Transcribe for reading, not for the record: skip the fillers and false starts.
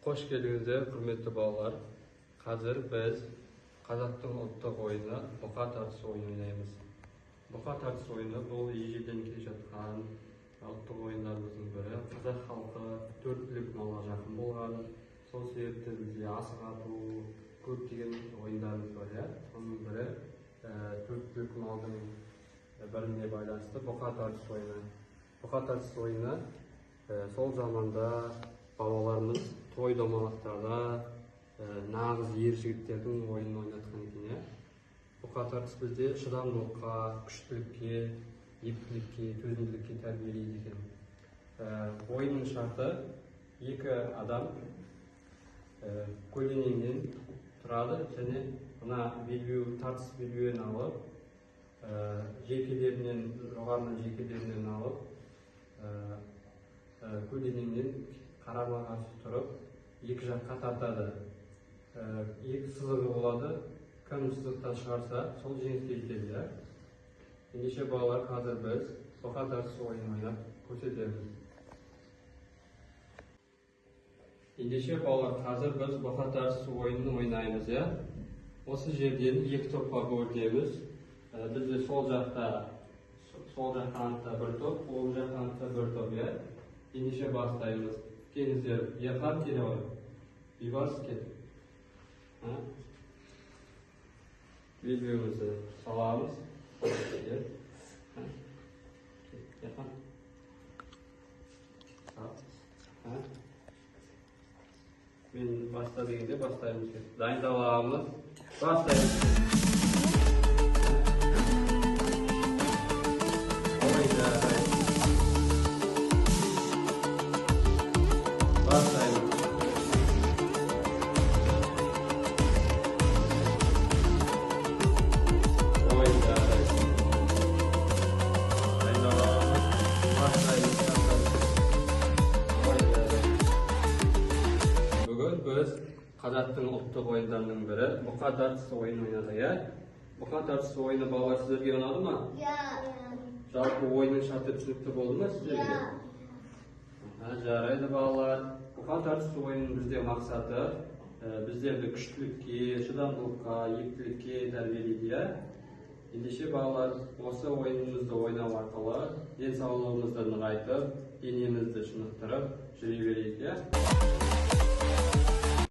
Hoş geldinіздер, құрметті балалар. Қазір біз қазақтың ұлттық ойыны бұқа тартысы ойыны ойнаймыз. Бұқа тартысы ойыны бұл ежелден келе жатқан ұлттық ойындарымыздың бірі. Қазақ халқы төрттілік малға жақын болған. Сол себепті бізде асық ату, көптеген ойындарымыз бар. Соның бірі төрттілік малдың біріне байланысты бұқа тартысы ойыны. Бұқа тартысы ойыны сол заманда бабаларымыз той домалақтарда нағыз ер жігіттердің ойынын ойнатқан екен. Бұқа тартыс бізде шыдамдылыққа, күштілікке, ептілікке, төзімділікке тәрбиелейді екен. Ойынның шарты екі адам көлденеңнен тұрады және мына тартыс белбеуін алып, жекелерінен, жоғарынан жекелерінен алып, көлденеңнен қарама-қарсы тұрып, екі жаққа тартады. Екі сызығы болады. Кім сызықтан шығарса, сол жеңіске жетеді. Ендеше балалар, қазір біз бұқа тартысы ойынын ойнап көрсетеміз. Ендеше балалар, қазір біз бұқа тартысы ойынын ойнаймыз. Осы жерден екі топқа бөлінеміз. Бізде сол жақ бір топ, ол жақ бір топ. Ендеше бастаймыз. Келіңіздер, Ерхан келе Бейбарыс кел. Белбеуімізді саламыз. Ерхан. Мен баста дегенде бастаймыз. Дайындаламыз. Бастаймыз. Біз қазақтың ұлттық ойындарының бірі бұқа тартысы ойынын ойнадық. Бұқа тартысы ойыны балалар сіздерге ұнады ма? Жалпы ойынның шарты түсінікті болды ма сіздерге? Жарайды балалар. Бұқа тартысы ойынның бізде мақсаты біздерді күштілікке, шыдамдылыққа, ептілікке тәрбиелейді. Ендеше балалар, осы ойынымызды ойнау арқылы денсаулығымызды нығайтып, денемізді шынықтырып жүре берейік.